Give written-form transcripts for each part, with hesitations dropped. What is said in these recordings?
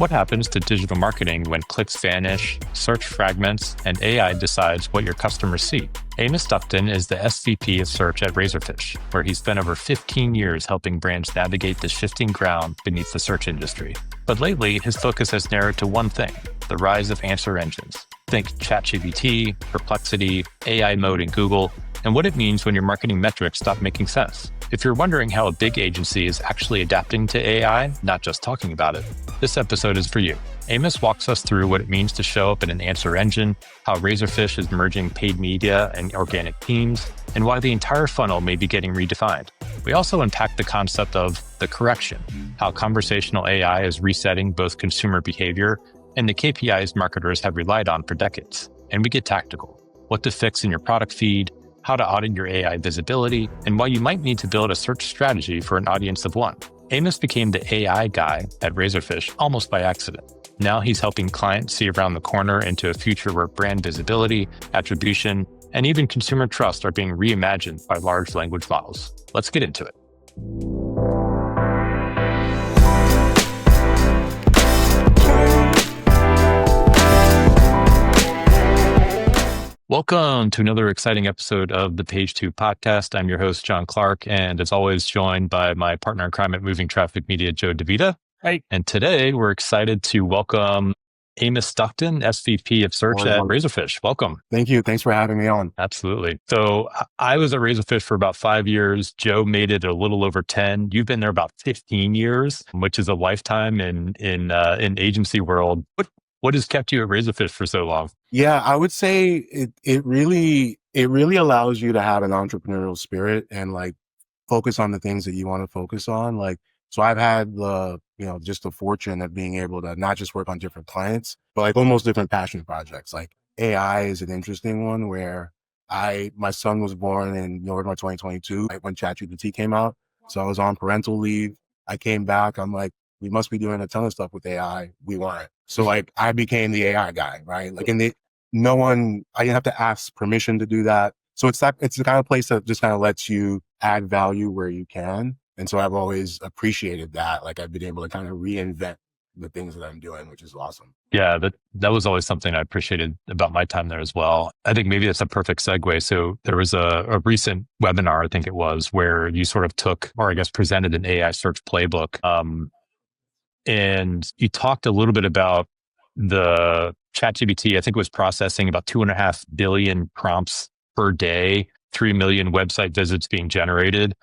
What happens to digital marketing when clicks vanish, search fragments, and AI decides what your customers see? Amos Ductan is the SVP of Search at Razorfish, where he spent over 15 years helping brands navigate the shifting ground beneath the search industry. But lately, his focus has narrowed to one thing: the rise of answer engines. Think ChatGPT, Perplexity, AI mode in Google, and what it means when your marketing metrics stop making sense. If you're wondering how a big agency is actually adapting to AI, not just talking about it, this episode is for you. Amos walks us through what it means to show up in an answer engine, how Razorfish is merging paid media and organic teams, and why the entire funnel may be getting redefined. We also unpack the concept of the correction, how conversational AI is resetting both consumer behavior and the KPIs marketers have relied on for decades. And we get tactical: what to fix in your product feed, how to audit your AI visibility, and why you might need to build a search strategy for an audience of one. Amos became the AI guy at Razorfish almost by accident. Now he's helping clients see around the corner into a future where brand visibility, attribution, and even consumer trust are being reimagined by large language models. Let's get into it. Welcome to another exciting episode of the Page 2 podcast. I'm your host, John Clark, and as always, joined by my partner in crime at Moving Traffic Media, Joe DeVita. Hey. And today we're excited to welcome Amos Ductan, SVP of Search at Razorfish. Welcome. Thank you. Thanks for having me on. Absolutely. So I was at Razorfish for about 5 years. Joe made it a little over 10. You've been there about 15 years, which is a lifetime in agency world. What has kept you at Razorfish for so long? Yeah, I would say it really allows you to have an entrepreneurial spirit and like focus on the things that you want to focus on. Like, so I've had just the fortune of being able to not just work on different clients, but like almost different passion projects. Like AI is an interesting one where my son was born in November 2022, like when ChatGPT came out. So I was on parental leave. I came back. I'm like, we must be doing a ton of stuff with AI. We weren't. So like I became the AI guy, right? Like I didn't have to ask permission to do that. So it's the kind of place that just kind of lets you add value where you can. And so I've always appreciated that. Like I've been able to kind of reinvent the things that I'm doing, which is awesome. Yeah, that was always something I appreciated about my time there as well. I think maybe that's a perfect segue. So there was a recent webinar, I think it was, where you sort of took, or I guess presented an AI search playbook. And you talked a little bit about the ChatGPT. I think it was processing about 2.5 billion prompts per day, 3 million website visits being generated,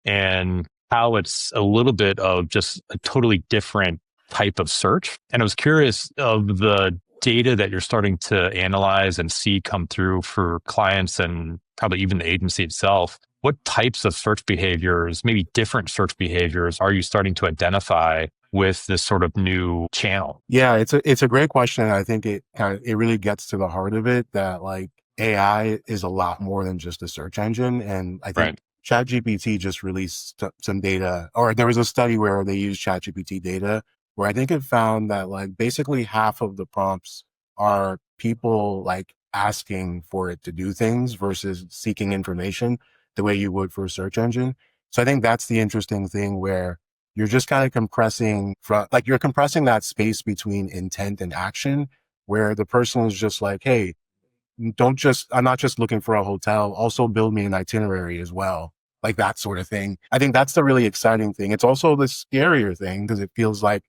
and how it's a little bit of just a totally different type of search. And I was curious of the data that you're starting to analyze and see come through for clients and probably even the agency itself. What types of search behaviors, maybe different search behaviors, are you starting to identify with this sort of new channel? Yeah, it's a great question. I think it really gets to the heart of it, that like AI is a lot more than just a search engine. And I think ChatGPT just released some data, or there was a study where they used ChatGPT data where I think it found that like basically half of the prompts are people like asking for it to do things versus seeking information the way you would for a search engine. So I think that's the interesting thing, where you're just kind of compressing that space between intent and action, where the person is just like, hey, I'm not just looking for a hotel, also build me an itinerary as well. Like that sort of thing. I think that's the really exciting thing. It's also the scarier thing because it feels like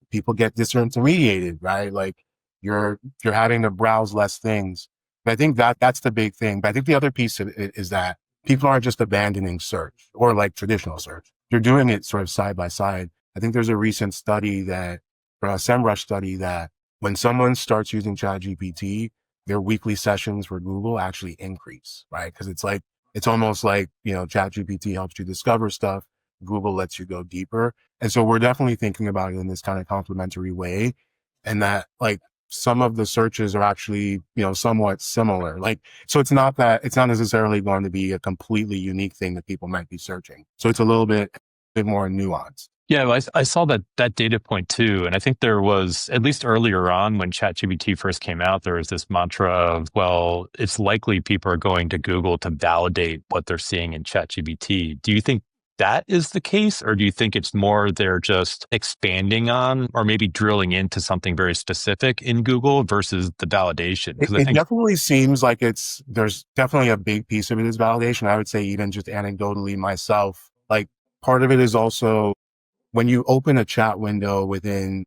people get disintermediated, right? Like you're having to browse less things. But I think that's the big thing. But I think the other piece of it is that people aren't just abandoning search or like traditional search. They're doing it sort of side by side. I think there's a recent study a SEMrush study, that when someone starts using ChatGPT, their weekly sessions for Google actually increase, right? Because it's almost like, ChatGPT helps you discover stuff. Google lets you go deeper. And so we're definitely thinking about it in this kind of complementary way. And that like some of the searches are actually, somewhat similar. Like, so it's not necessarily going to be a completely unique thing that people might be searching. So it's a little bit more nuanced. Yeah, well, I saw that data point too. And I think there was, at least earlier on when ChatGPT first came out, there was this mantra of, well, it's likely people are going to Google to validate what they're seeing in ChatGPT. Do you think that is the case? Or do you think it's more they're just expanding on or maybe drilling into something very specific in Google versus the validation? Because I It think, definitely seems like there's definitely a big piece of it is validation. I would say even just anecdotally myself, like part of it is also when you open a chat window within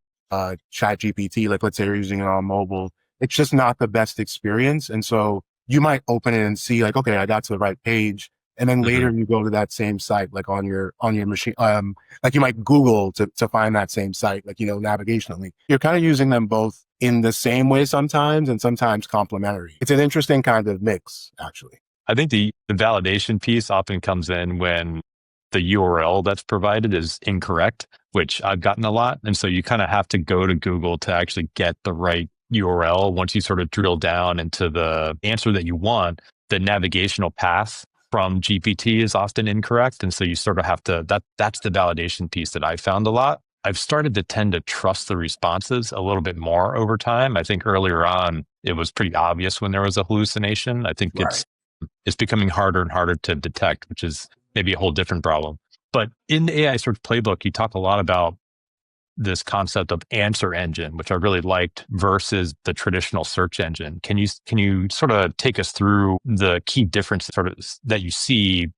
chat GPT, like let's say you're using it on mobile, it's just not the best experience. And so you might open it and see like, okay, I got to the right page. And then later you go to that same site, like on your machine, like you might Google to find that same site, like, navigationally. You're kind of using them both in the same way sometimes and sometimes complementary. It's an interesting kind of mix, actually. I think the validation piece often comes in when the URL that's provided is incorrect, which I've gotten a lot. And so you kind of have to go to Google to actually get the right URL. Once you sort of drill down into the answer that you want, the navigational path from GPT is often incorrect. And so you sort of have to, that's the validation piece that I found a lot. I've started to tend to trust the responses a little bit more over time. I think earlier on, it was pretty obvious when there was a hallucination. I think it's becoming harder and harder to detect, which is maybe a whole different problem. But in the AI search playbook, you talk a lot about this concept of answer engine, which I really liked, versus the traditional search engine. Can you sort of take us through the key differences that you see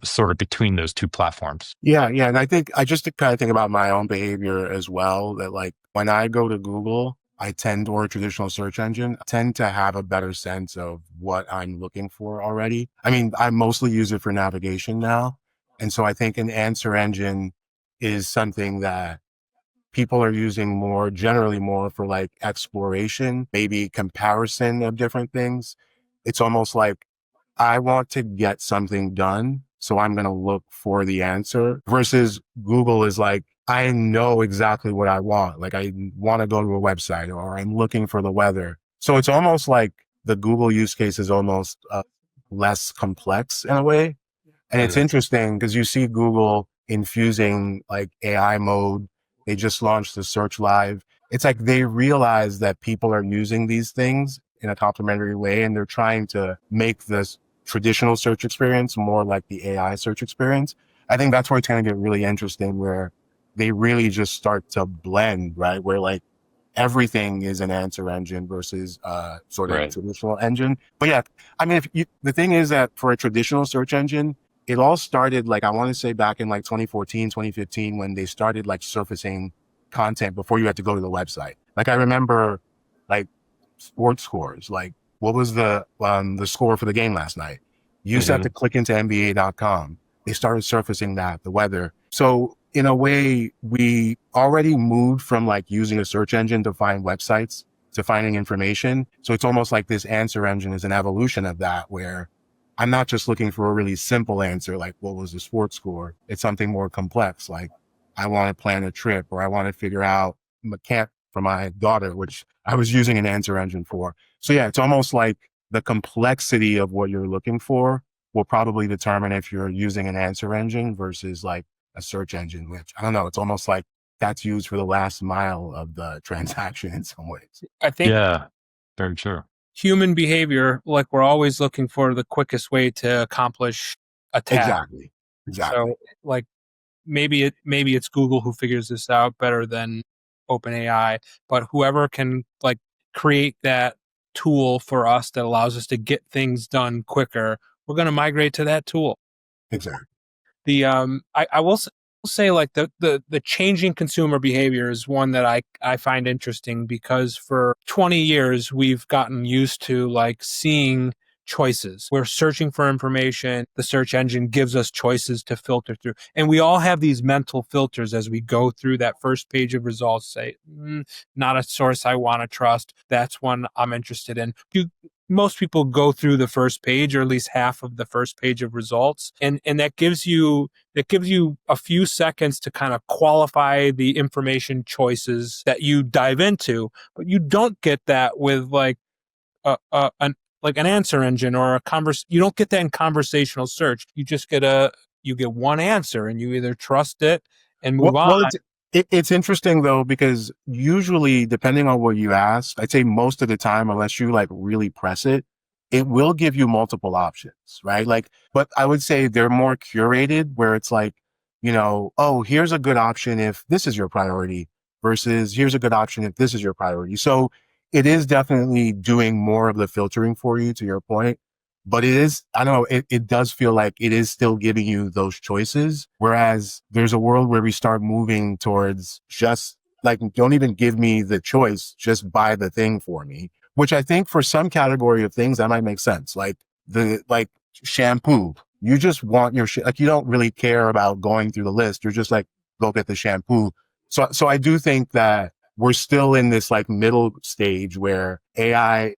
sort of between those two platforms? Yeah. And I think I just kind of think about my own behavior as well, that like when I go to Google, or a traditional search engine, I tend to have a better sense of what I'm looking for already. I mean, I mostly use it for navigation now. And so I think an answer engine is something that people are using generally more for like exploration, maybe comparison of different things. It's almost like I want to get something done, so I'm going to look for the answer, versus Google is like, I know exactly what I want. Like I want to go to a website or I'm looking for the weather. So it's almost like the Google use case is almost less complex in a way. And it's interesting because you see Google infusing like AI mode. They just launched the Search Live. It's like they realize that people are using these things in a complementary way, and they're trying to make this traditional search experience more like the AI search experience. I think that's where it's going to get really interesting, where they really just start to blend, right? Where like everything is an answer engine versus sort of traditional engine. But yeah, I mean, the thing is that for a traditional search engine, it all started like, I want to say back in like 2014, 2015, when they started like surfacing content before you had to go to the website. Like I remember like sports scores, like what was the score for the game last night? You used to have to click into NBA.com. They started surfacing that, the weather. So in a way, we already moved from like using a search engine to find websites to finding information. So it's almost like this answer engine is an evolution of that, where I'm not just looking for a really simple answer, like what was the sports score? It's something more complex, like I want to plan a trip, or I want to figure out a camp for my daughter, which I was using an answer engine for. So yeah, it's almost like the complexity of what you're looking for will probably determine if you're using an answer engine versus like a search engine, which I don't know. It's almost like that's used for the last mile of the transaction in some ways. I think very true. Human behavior, like we're always looking for the quickest way to accomplish a task. Exactly. So like maybe it's Google who figures this out better than OpenAI, but whoever can like create that tool for us that allows us to get things done quicker, we're going to migrate to that tool. Exactly. I will say like the changing consumer behavior is one that I find interesting, because for 20 years we've gotten used to like seeing choices. We're searching for information. The search engine gives us choices to filter through. And we all have these mental filters as we go through that first page of results, say, not a source I want to trust. That's one I'm interested in. Most people go through the first page, or at least half of the first page of results. And that gives you a few seconds to kind of qualify the information choices that you dive into. But you don't get that with like an answer engine or you don't get that in conversational search. You just get one answer, and you either trust it and move on. Well, it's interesting though, because usually depending on what you ask, I'd say most of the time, unless you like really press it, it will give you multiple options, right? Like, but I would say they're more curated, where it's like oh, here's a good option if this is your priority versus here's a good option if this is your priority. So it is definitely doing more of the filtering for you, to your point. But it is, I don't know, it does feel like it is still giving you those choices. Whereas there's a world where we start moving towards just like, don't even give me the choice, just buy the thing for me, which I think for some category of things that might make sense. Like shampoo, you just want your shit. Like you don't really care about going through the list. You're just like, go get the shampoo. So I do think that we're still in this like middle stage where AI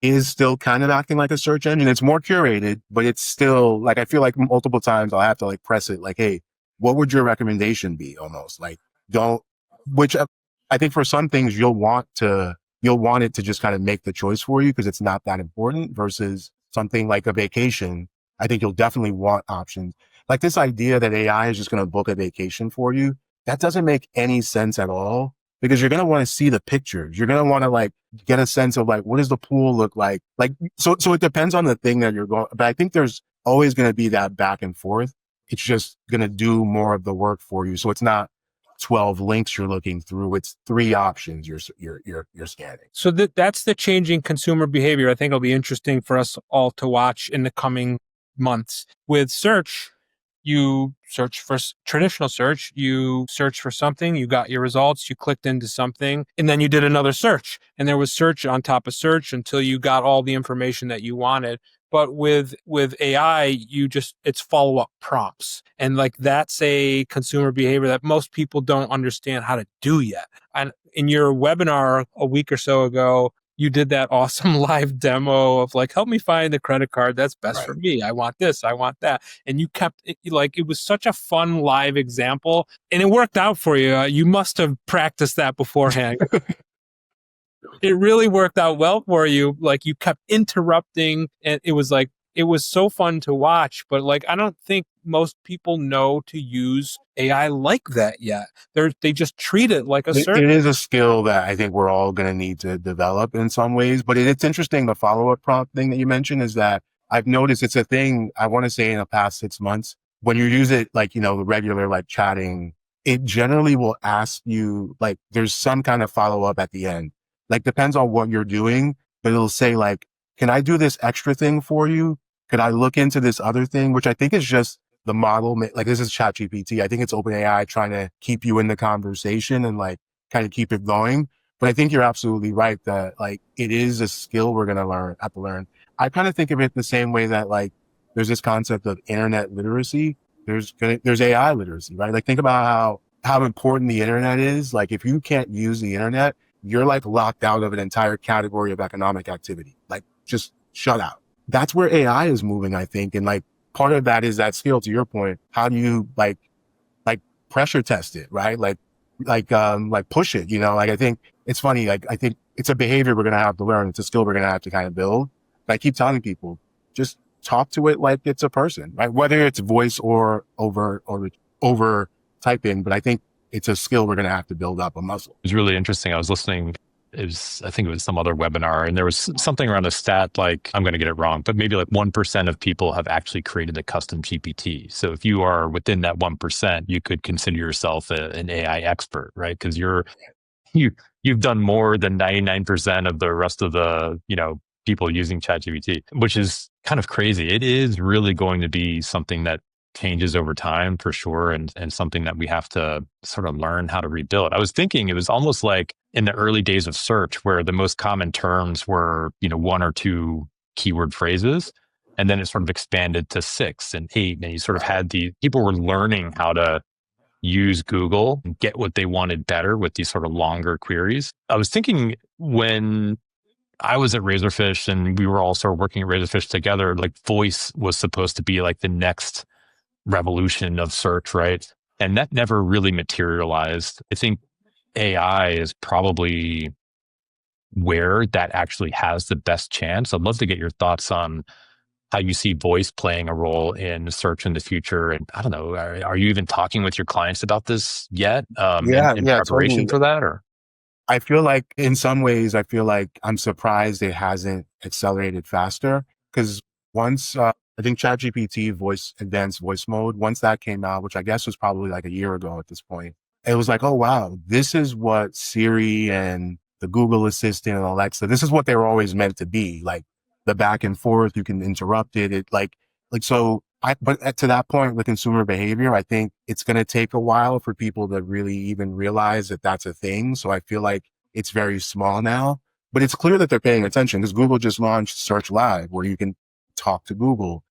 is still kind of acting like a search engine. It's more curated, but it's still like, I feel like multiple times I'll have to like press it like, hey, what would your recommendation be? Almost like which I think for some things you'll want it to just kind of make the choice for you because it's not that important versus something like a vacation. I think you'll definitely want options. Like this idea that AI is just going to book a vacation for you. That doesn't make any sense at all because you're going to want to see the pictures. You're going to want to like get a sense of like, what does the pool look like? Like, so it depends on the thing that you're going, but I think there's always going to be that back and forth. It's just going to do more of the work for you. So it's not 12 links you're looking through. It's 3 options you're scanning. So that's the changing consumer behavior. I think it'll be interesting for us all to watch in the coming months. With search, you search for traditional search, you search for something, you got your results, you clicked into something, and then you did another search. And there was search on top of search until you got all the information that you wanted. But with AI, it's follow-up prompts. And like that's a consumer behavior that most people don't understand how to do yet. And in your webinar a week or so ago, you did that awesome live demo of like, help me find the credit card that's best for me. I want this, I want that. And you kept it like, it was such a fun live example and it worked out for you. You must have practiced that beforehand. It really worked out well for you. Like you kept interrupting and it was so fun to watch, but like, I don't think most people know to use AI like that yet. They just treat it like a search. It is a skill that I think we're all going to need to develop in some ways, but it's interesting. The follow-up prompt thing that you mentioned is that I've noticed it's a thing, I want to say in the past 6 months, when you use it, like, the regular, like chatting, it generally will ask you, like, there's some kind of follow-up at the end. Like, depends on what you're doing, but it'll say like, can I do this extra thing for you? Could I look into this other thing? Which I think is just the model. Like this is ChatGPT. I think it's OpenAI trying to keep you in the conversation and like kind of keep it going. But I think you're absolutely right that like it is a skill we're going to have to learn. I kind of think of it the same way that like there's this concept of internet literacy. There's AI literacy, right? Like think about how important the internet is. Like if you can't use the internet, you're like locked out of an entire category of economic activity. Like just shut out. That's where AI is moving, I think. And like part of that is that skill, to your point. How do you like pressure test it, right? Like push it, like I think it's funny. Like I think it's a behavior we're going to have to learn. It's a skill we're going to have to kind of build. But I keep telling people, just talk to it like it's a person, right? Whether it's voice or over typing, but I think it's a skill we're going to have to build up, a muscle. It was really interesting. I was listening. I think it was some other webinar, and there was something around a stat, like, I'm going to get it wrong, but maybe like 1% of people have actually created a custom GPT. So if you are within that 1%, you could consider yourself an AI expert, right? Because you've done more than 99% of the rest of the, people using ChatGPT, which is kind of crazy. It is really going to be something that changes over time for sure, and something that we have to sort of learn how to rebuild. I was thinking it was almost like in the early days of search where the most common terms were, 1 or 2 keyword phrases, and then it sort of expanded to 6 and 8, and you sort of had people were learning how to use Google and get what they wanted better with these sort of longer queries. I was thinking when I was at Razorfish and we were all sort of working at Razorfish together, like voice was supposed to be like the next revolution of search, right? And that never really materialized. I think AI is probably where that actually has the best chance. I'd love to get your thoughts on how you see voice playing a role in search in the future. And I don't know, are you even talking with your clients about this yet? In preparation totally. For that? Or I feel like in some ways, I'm surprised it hasn't accelerated faster because once I think ChatGPT advanced voice mode, once that came out, which I guess was probably like a year ago at this point, it was like, oh, wow, this is what Siri and the Google Assistant and Alexa, this is what they were always meant to be. Like the back and forth, you can interrupt it. But to that point, with consumer behavior, I think it's going to take a while for people to really even realize that that's a thing. So I feel like it's very small now, but it's clear that they're paying attention because Google just launched Search Live where you can talk to Google.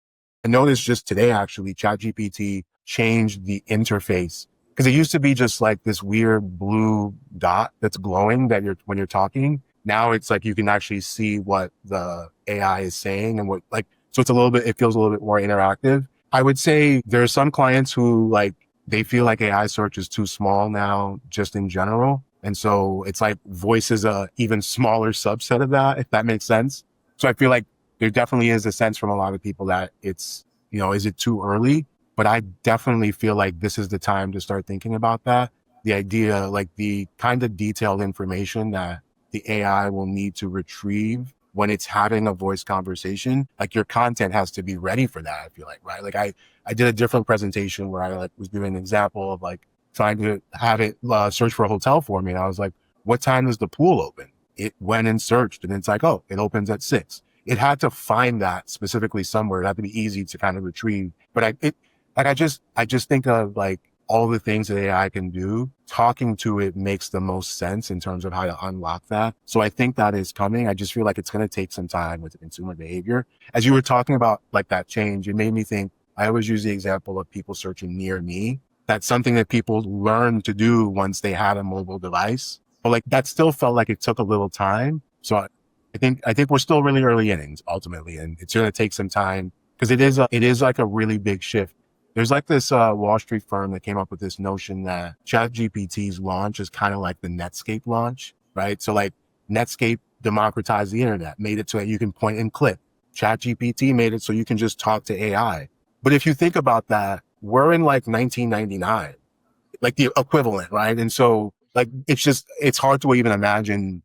I noticed just today, actually, ChatGPT changed the interface because it used to be just like this weird blue dot that's glowing when you're talking. Now it's like you can actually see what the AI is saying and so it feels a little bit more interactive. I would say there are some clients who they feel like AI search is too small now, just in general. And so it's like voice is a even smaller subset of that, if that makes sense. So I feel like there definitely is a sense from a lot of people that it's, is it too early? But I definitely feel like this is the time to start thinking about that. The idea, like the kind of detailed information that the AI will need to retrieve when it's having a voice conversation, like your content has to be ready for that. I feel like, right? Like I did a different presentation where I was giving an example of trying to have it search for a hotel for me. And I was like, what time does the pool open? It went and searched and it's like, oh, it opens at 6. It had to find that specifically somewhere. It had to be easy to kind of retrieve. But I just think of all the things that AI can do. Talking to it makes the most sense in terms of how to unlock that. So I think that is coming. I just feel like it's going to take some time with the consumer behavior. As you were talking about that change, it made me think, I always use the example of people searching near me. That's something that people learn to do once they had a mobile device. But that still felt like it took a little time. So I think we're still really early innings ultimately, and it's going to take some time because it is like a really big shift. There's this Wall Street firm that came up with this notion that ChatGPT's launch is kind of like the Netscape launch, right? So Netscape democratized the internet, made it so that you can point and click. ChatGPT made it so you can just talk to AI. But if you think about that, we're in 1999, the equivalent, right? And so it's hard to even imagine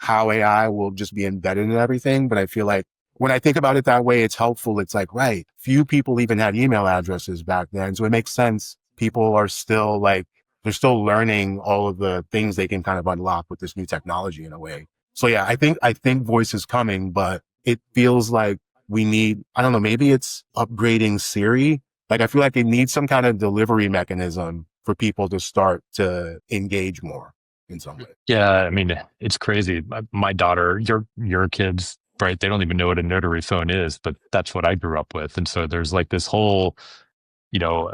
how AI will just be embedded in everything. But I feel like when I think about it that way, it's helpful. It's right. Few people even had email addresses back then. So it makes sense. People are still they're still learning all of the things they can kind of unlock with this new technology in a way. So yeah, I think voice is coming, but it feels like we need, I don't know, maybe it's upgrading Siri. I feel like it needs some kind of delivery mechanism for people to start to engage more in some way. Yeah. I mean, it's crazy. My daughter, your kids, right? They don't even know what a notary phone is, but that's what I grew up with. And so there's this whole,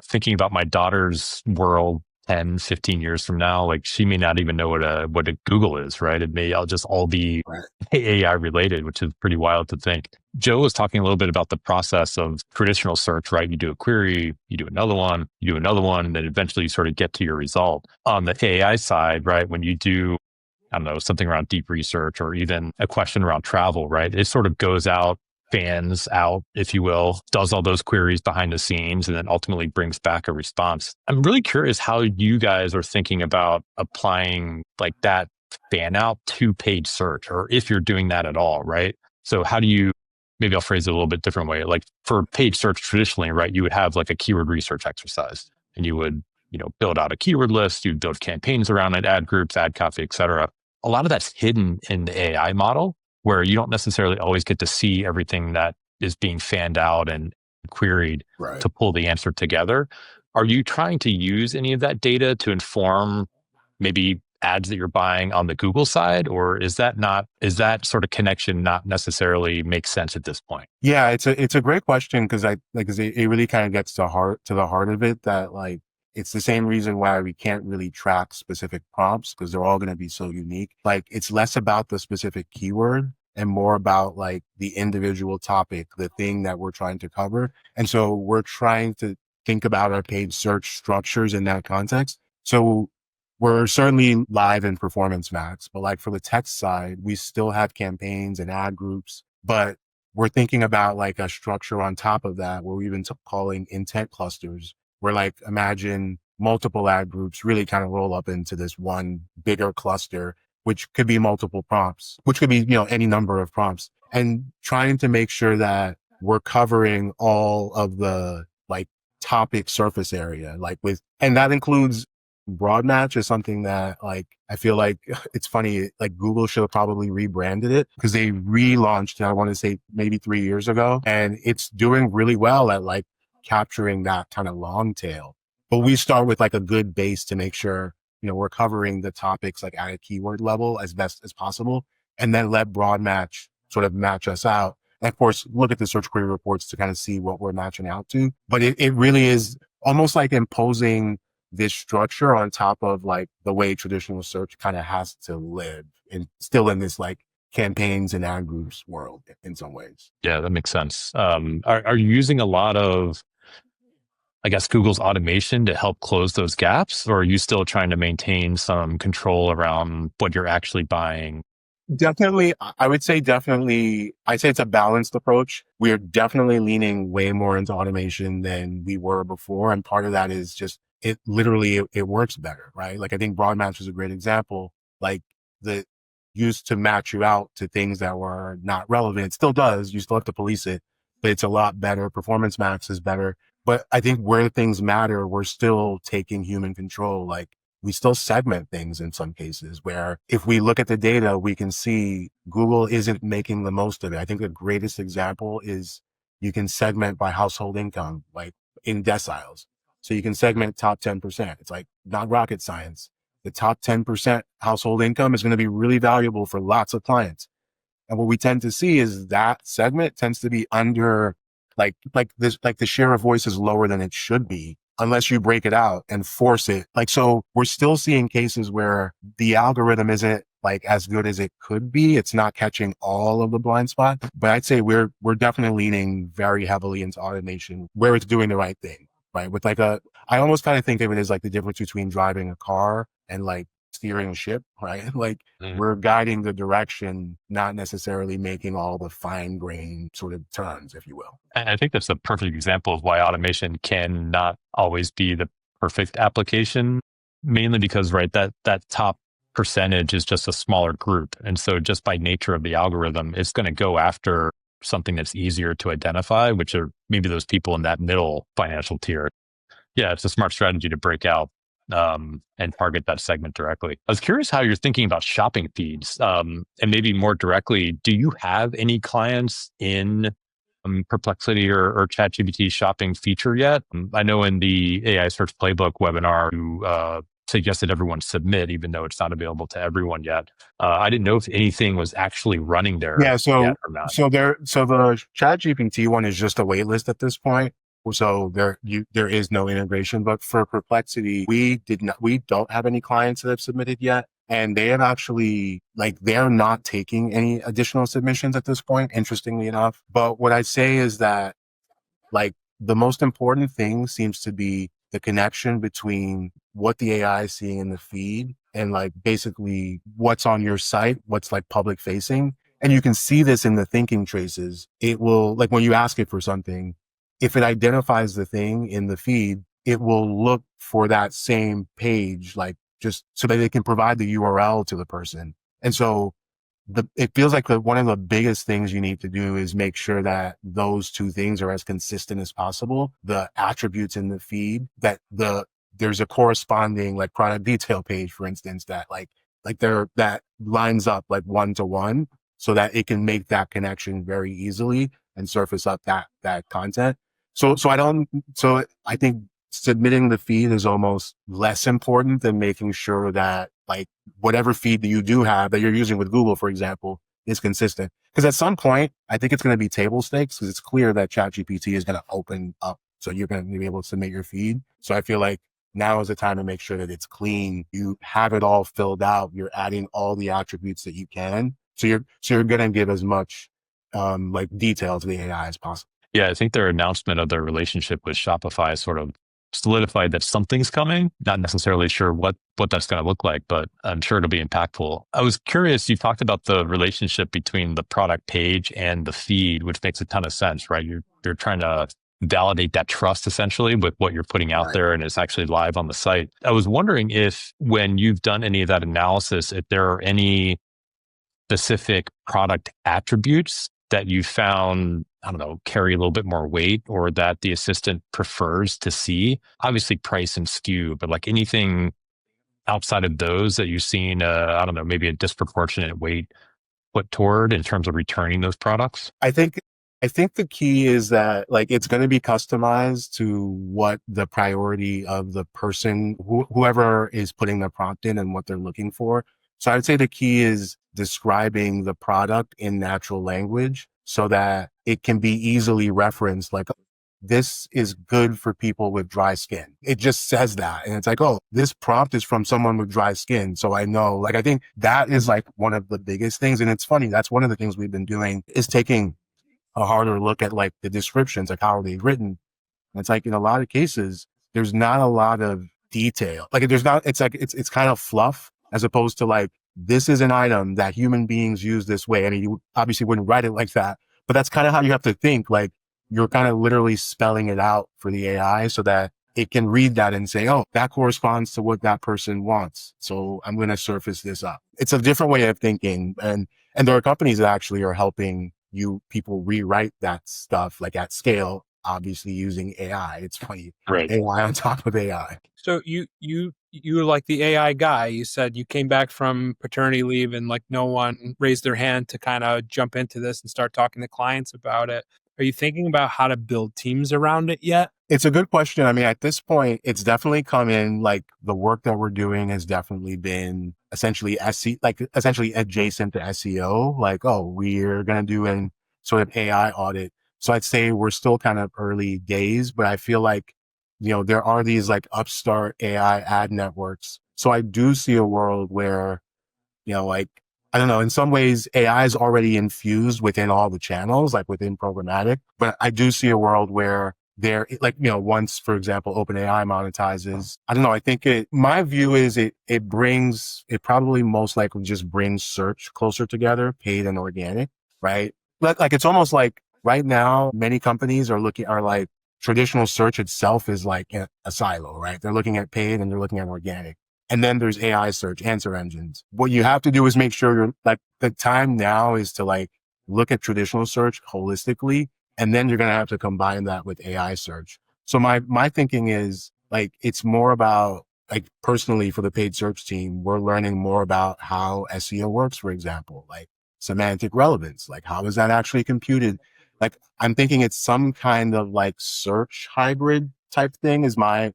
thinking about my daughter's world 10, 15 years from now, she may not even know what a Google is, right? It may all be AI related, which is pretty wild to think. Joe was talking a little bit about the process of traditional search, right? You do a query, you do another one, and then eventually you sort of get to your result. On the AI side, right? When you do, I don't know, something around deep research or even a question around travel, right? It sort of goes out, fans out, if you will, does all those queries behind the scenes, and then ultimately brings back a response. I'm really curious how you guys are thinking about applying that fan out to paid search, or if you're doing that at all, right? So how do you, maybe I'll phrase it a little bit different way. For paid search traditionally, right, you would have a keyword research exercise and you would, build out a keyword list, you'd build campaigns around it, ad groups, ad copy, et cetera. A lot of that's hidden in the AI model, where you don't necessarily always get to see everything that is being fanned out and queried to pull the answer together. Are you trying to use any of that data to inform maybe ads that you're buying on the Google side, or is that sort of connection not necessarily make sense at this point? Yeah, it's a great question because it really kind of gets to the heart of it that it's the same reason why we can't really track specific prompts because they're all going to be so unique. It's less about the specific keyword and more about the individual topic, the thing that we're trying to cover. And so we're trying to think about our paid search structures in that context. So we're certainly live in Performance Max, but for the text side, we still have campaigns and ad groups, but we're thinking about a structure on top of that where we've been calling intent clusters, where imagine multiple ad groups really kind of roll up into this one bigger cluster, which could be multiple prompts, which could be, any number of prompts, and trying to make sure that we're covering all of the like topic surface area, like and that includes broad match is something that like, I feel like it's funny, like Google should have probably rebranded it because they relaunched it, I want to say maybe 3 years ago. And it's doing really well at like capturing that kind of long tail. But we start with like a good base to make sure, we're covering the topics like at a keyword level as best as possible. And then let broad match sort of match us out. And of course, look at the search query reports to kind of see what we're matching out to. But it really is almost like imposing this structure on top of like the way traditional search kind of has to live and still in this like campaigns and ad groups world in some ways. Yeah, that makes sense. Are you using a lot of, I guess, Google's automation to help close those gaps, or are you still trying to maintain some control around what you're actually buying? Definitely. I would say definitely, I'd say it's a balanced approach. We are definitely leaning way more into automation than we were before. And part of that is just, it works better, right? Like I think broad match is a great example. Like the used to match you out to things that were not relevant. It still does. You still have to police it, but it's a lot better. Performance max is better. But I think where things matter, we're still taking human control. Like we still segment things in some cases where if we look at the data, we can see Google isn't making the most of it. I think the greatest example is you can segment by household income, like in deciles. So you can segment top 10%. It's like not rocket science. The top 10% household income is going to be really valuable for lots of clients. And what we tend to see is that segment tends to be under like the share of voice is lower than it should be unless you break it out and force it. Like, so we're still seeing cases where the algorithm isn't like as good as it could be. It's not catching all of the blind spot, but I'd say we're definitely leaning very heavily into automation where it's doing the right thing. Right. With like I almost kind of think of it as like the difference between driving a car and like steering a ship, right? Like we're guiding the direction, not necessarily making all the fine grained sort of turns, if you will. And I think that's a perfect example of why automation can not always be the perfect application, mainly because, right, that top percentage is just a smaller group. And so just by nature of the algorithm, it's going to go after something that's easier to identify, which are maybe those people in that middle financial tier. Yeah, it's a smart strategy to break out and target that segment directly. I was curious how you're thinking about shopping feeds, and maybe more directly, do you have any clients in Perplexity or ChatGPT shopping feature yet? I know in the AI Search Playbook webinar, you suggested everyone submit, even though it's not available to everyone yet. I didn't know if anything was actually running there. Yeah, yet or not. so the ChatGPT one is just a waitlist at this point. So there is no integration, but for Perplexity, we don't have any clients that have submitted yet. And they have actually, like, they're not taking any additional submissions at this point, interestingly enough. But what I say is that, like, the most important thing seems to be the connection between what the AI is seeing in the feed and like basically what's on your site, what's like public facing. And you can see this in the thinking traces. It will, like, when you ask it for something, if it identifies the thing in the feed, it will look for that same page, like just so that it can provide the URL to the person. And so it feels like one of the biggest things you need to do is make sure that those two things are as consistent as possible. The attributes in the feed, that there's a corresponding like product detail page, for instance, that that lines up like 1-to-1 so that it can make that connection very easily and surface up that content. So I think submitting the feed is almost less important than making sure that like whatever feed that you do have that you're using with Google, for example, is consistent. Because at some point, I think it's going to be table stakes because it's clear that ChatGPT is going to open up. So you're going to be able to submit your feed. So I feel like now is the time to make sure that it's clean. You have it all filled out. You're adding all the attributes that you can. So you're going to give as much like detail to the AI as possible. Yeah, I think their announcement of their relationship with Shopify sort of solidified that something's coming. Not necessarily sure what that's going to look like, but I'm sure it'll be impactful. I was curious, you talked about the relationship between the product page and the feed, which makes a ton of sense, right? You're trying to validate that trust essentially with what you're putting out there and it's actually live on the site. I was wondering if when you've done any of that analysis, if there are any specific product attributes that you found, I don't know, carry a little bit more weight or that the assistant prefers to see? Obviously price and SKU, but like anything outside of those that you've seen, I don't know, maybe a disproportionate weight put toward in terms of returning those products? I think the key is that like it's going to be customized to what the priority of the person, whoever is putting the prompt in and what they're looking for. So I'd say the key is describing the product in natural language so that it can be easily referenced. Like this is good for people with dry skin. It just says that. And it's like, oh, this prompt is from someone with dry skin. So I know, like, I think that is like one of the biggest things. And it's funny. That's one of the things we've been doing is taking a harder look at like the descriptions, like how are they written. And it's like in a lot of cases, there's not a lot of detail. Like there's not, it's like, it's kind of fluff as opposed to like, this is an item that human beings use this way. I mean, you obviously wouldn't write it like that, but that's kind of how you have to think. Like you're kind of literally spelling it out for the AI so that it can read that and say, oh, that corresponds to what that person wants. So I'm going to surface this up. It's a different way of thinking. And there are companies that actually are helping people rewrite that stuff like at scale, obviously using AI. It's funny. Right. AI on top of AI. So you were like the AI guy. You said you came back from paternity leave and like no one raised their hand to kind of jump into this and start talking to clients about it. Are you thinking about how to build teams around it yet? It's a good question. I mean, at this point, it's definitely come in, like the work that we're doing has definitely been essentially essentially adjacent to SEO. Like, oh, we're going to do an sort of AI audit. So I'd say we're still kind of early days, but I feel like, there are these like upstart AI ad networks. So I do see a world where, like, I don't know, in some ways AI is already infused within all the channels, like within programmatic, but I do see a world where like, once, for example, OpenAI monetizes, I don't know, I think my view is it probably most likely just brings search closer together, paid and organic, right? Like, it's almost like right now, many companies are like traditional search itself is like a silo, right? They're looking at paid and they're looking at organic. And then there's AI search, answer engines. What you have to do is make sure you're like, the time now is to like look at traditional search holistically. And then you're going to have to combine that with AI search. So my thinking is like, it's more about like personally for the paid search team, we're learning more about how SEO works, for example, like semantic relevance, like how is that actually computed? Like I'm thinking it's some kind of like search hybrid type thing is my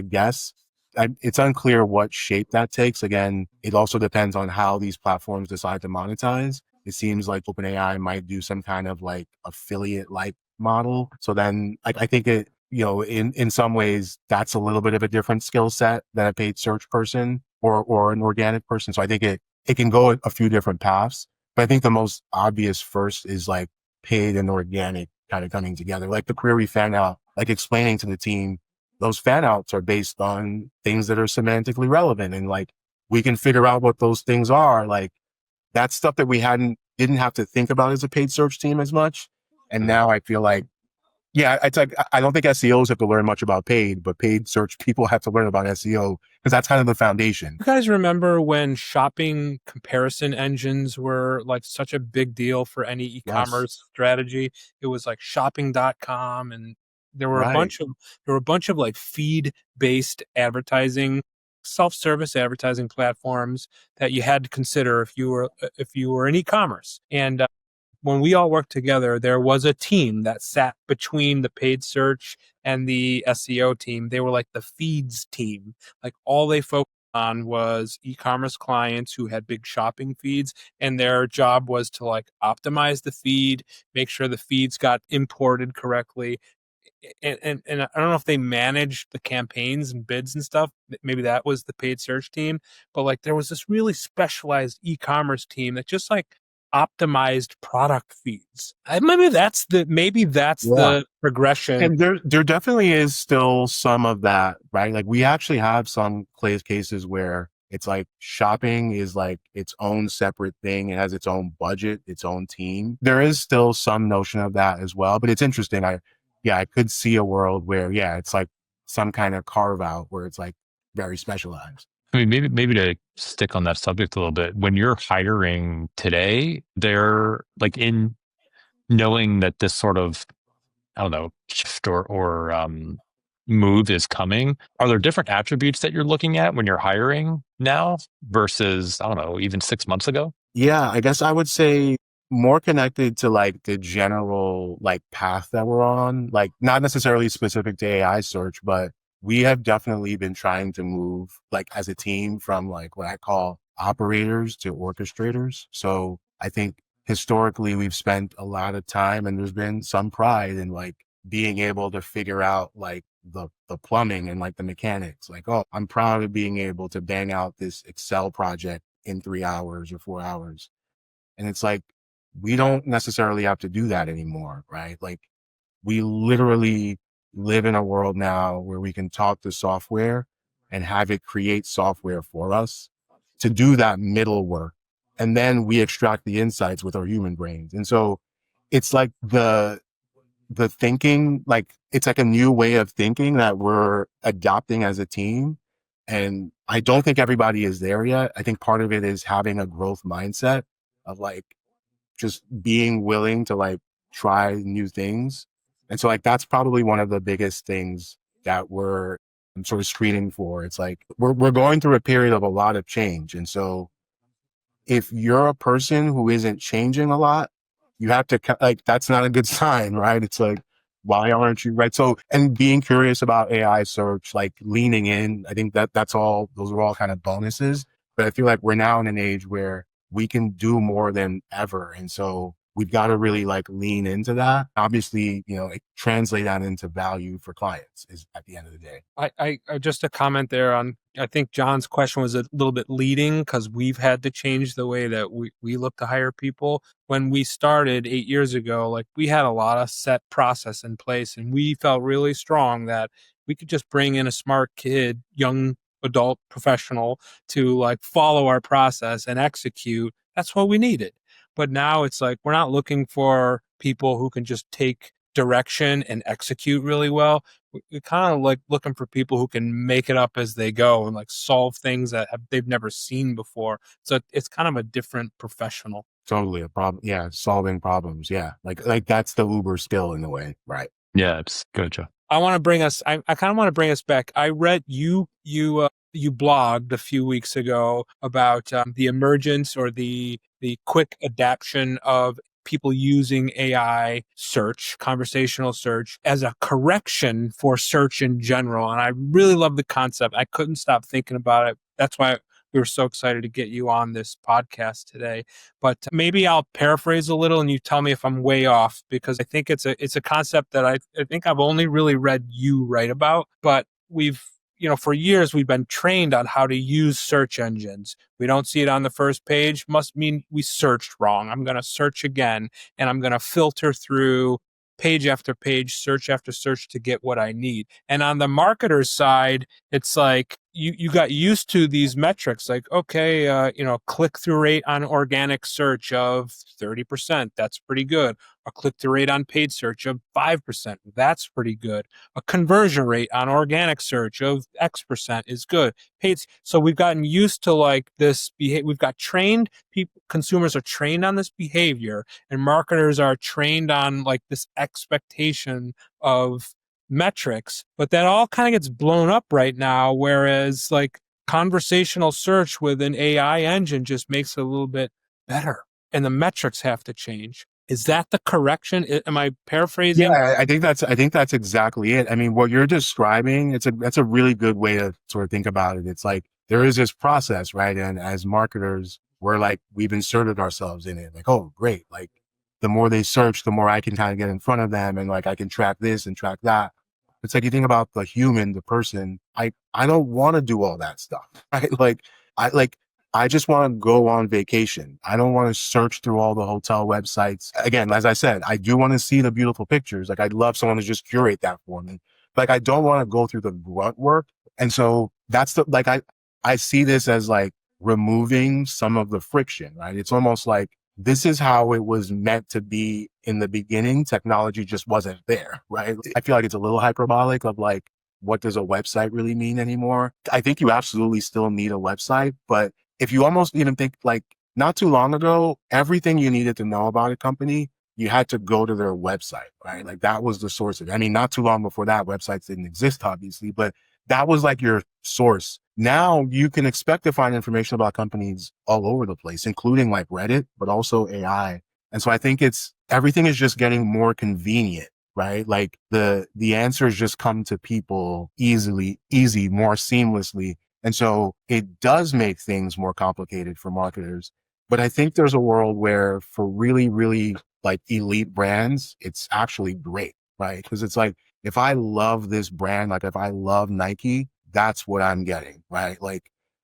guess. It's unclear what shape that takes. Again, it also depends on how these platforms decide to monetize. It seems like OpenAI might do some kind of like affiliate like model. So then I think it, in some ways that's a little bit of a different skill set than a paid search person or an organic person. So I think it can go a few different paths, but I think the most obvious first is like paid and organic kind of coming together. Like the query fan out, like explaining to the team, those fan outs are based on things that are semantically relevant. And like, we can figure out what those things are. Like that's stuff that we didn't have to think about as a paid search team as much. And now I feel like, yeah, it's like, I don't think SEOs have to learn much about paid, but paid search people have to learn about SEO because that's kind of the foundation. You guys remember when shopping comparison engines were like such a big deal for any e-commerce strategy? It was like shopping.com and there were a bunch of like feed-based advertising, self-service advertising platforms that you had to consider if you were in e-commerce. And when we all worked together, there was a team that sat between the paid search and the SEO team. They were like the feeds team. Like all they focused on was e-commerce clients who had big shopping feeds, and their job was to like optimize the feed, make sure the feeds got imported correctly. And I don't know if they managed the campaigns and bids and stuff. Maybe that was the paid search team, but like there was this really specialized e-commerce team that just like optimized product feeds. Maybe that's the progression. And there definitely is still some of that, right? Like we actually have some cases where it's like shopping is like its own separate thing. It has its own budget, its own team. There is still some notion of that as well, but it's interesting. I could see a world where, it's like some kind of carve out where it's like very specialized. I mean, maybe to stick on that subject a little bit, when you're hiring today, they're like knowing that this sort of, I don't know, shift or move is coming, are there different attributes that you're looking at when you're hiring now versus, I don't know, even 6 months ago? Yeah, I guess I would say more connected to like the general like path that we're on, like not necessarily specific to AI search, but we have definitely been trying to move like as a team from like what I call operators to orchestrators. So I think historically we've spent a lot of time and there's been some pride in like being able to figure out like the plumbing and like the mechanics. Like, oh, I'm proud of being able to bang out this Excel project in 3 hours or 4 hours. And it's like, we don't necessarily have to do that anymore, right? Like we literally live in a world now where we can talk to software and have it create software for us to do that middle work. And then we extract the insights with our human brains. And so it's like the thinking, like it's like a new way of thinking that we're adopting as a team. And I don't think everybody is there yet. I think part of it is having a growth mindset of like just being willing to like try new things. And so like that's probably one of the biggest things that we're sort of screening for. It's like we're going through a period of a lot of change. And so if you're a person who isn't changing a lot, you have to like, that's not a good sign, right? It's like, why aren't you right? So, and being curious about AI search, like leaning in, I think that those are all kind of bonuses. But I feel like we're now in an age where we can do more than ever. And so we've got to really like lean into that. Obviously, translate that into value for clients is at the end of the day. I just a comment there on, I think John's question was a little bit leading because we've had to change the way that we look to hire people. When we started 8 years ago, like we had a lot of set process in place and we felt really strong that we could just bring in a smart kid, young adult professional to like follow our process and execute. That's what we needed. But now it's like, we're not looking for people who can just take direction and execute really well. We're kind of like looking for people who can make it up as they go and like solve things that they've never seen before. So it's kind of a different professional. Totally a problem. Yeah. Solving problems. Yeah. Like that's the Uber skill in a way. Right. Yeah, it's good, Joe. I want to bring us, I kind of want to bring us back. I read you blogged a few weeks ago about the emergence or the quick adaption of people using AI search, conversational search, as a correction for search in general. And I really love the concept. I couldn't stop thinking about it. That's why we were so excited to get you on this podcast today. But maybe I'll paraphrase a little and you tell me if I'm way off, because I think it's a concept that I think I've only really read you write about, but we've, for years, we've been trained on how to use search engines. We don't see it on the first page, must mean we searched wrong. I'm going to search again, and I'm going to filter through page after page, search after search to get what I need. And on the marketer's side, it's like you got used to these metrics, like, okay, click-through rate on organic search of 30%. That's pretty good. A click-through rate on paid search of 5%. That's pretty good. A conversion rate on organic search of X% is good. So we've gotten used to like this behavior. We've got trained people, consumers are trained on this behavior, and marketers are trained on like this expectation of metrics, but that all kind of gets blown up right now. Whereas like conversational search with an AI engine just makes it a little bit better, and the metrics have to change. Is that the correction? Am I paraphrasing? Yeah, I think that's exactly it. I mean, what you're describing, that's a really good way to sort of think about it. It's like there is this process, right? And as marketers, we've inserted ourselves in it. Like, oh, great. Like the more they search, the more I can kind of get in front of them and like I can track this and track that. It's like you think about the human, the person. I don't want to do all that stuff. Right? I just want to go on vacation. I don't want to search through all the hotel websites. Again, as I said, I do want to see the beautiful pictures. Like I'd love someone to just curate that for me. Like I don't want to go through the grunt work. And so that's I see this as like removing some of the friction, right? It's almost like this is how it was meant to be in the beginning. Technology just wasn't there, right? I feel like it's a little hyperbolic of like, what does a website really mean anymore? I think you absolutely still need a website, but if you almost even think like not too long ago, everything you needed to know about a company you had to go to their website, right? Like that was the source of it. I mean, not too long before that, websites didn't exist, obviously, but that was like your source. Now you can expect to find information about companies all over the place, including like Reddit, but also AI. And so I think everything is just getting more convenient, right? Like the answers just come to people easy, more seamlessly. And so it does make things more complicated for marketers. But I think there's a world where for really, really like elite brands, it's actually great, right? Because it's like, if I love this brand, like if I love Nike, that's what I'm getting, right? Like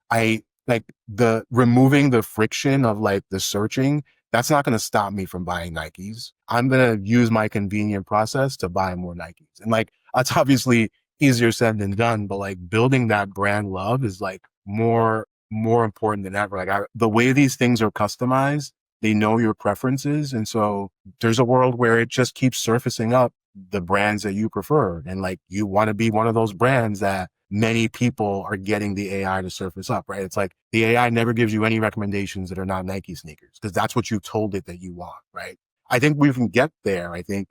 I like the removing the friction of like the searching, that's not going to stop me from buying Nikes. I'm going to use my convenient process to buy more Nikes. And like, that's obviously easier said than done, but like building that brand love is like more important than ever. Like the way these things are customized, they know your preferences. And so there's a world where it just keeps surfacing up the brands that you prefer. And like, you want to be one of those brands that many people are getting the AI to surface up, right? It's like the AI never gives you any recommendations that are not Nike sneakers because that's what you told it that you want, right? I think we can get there. I think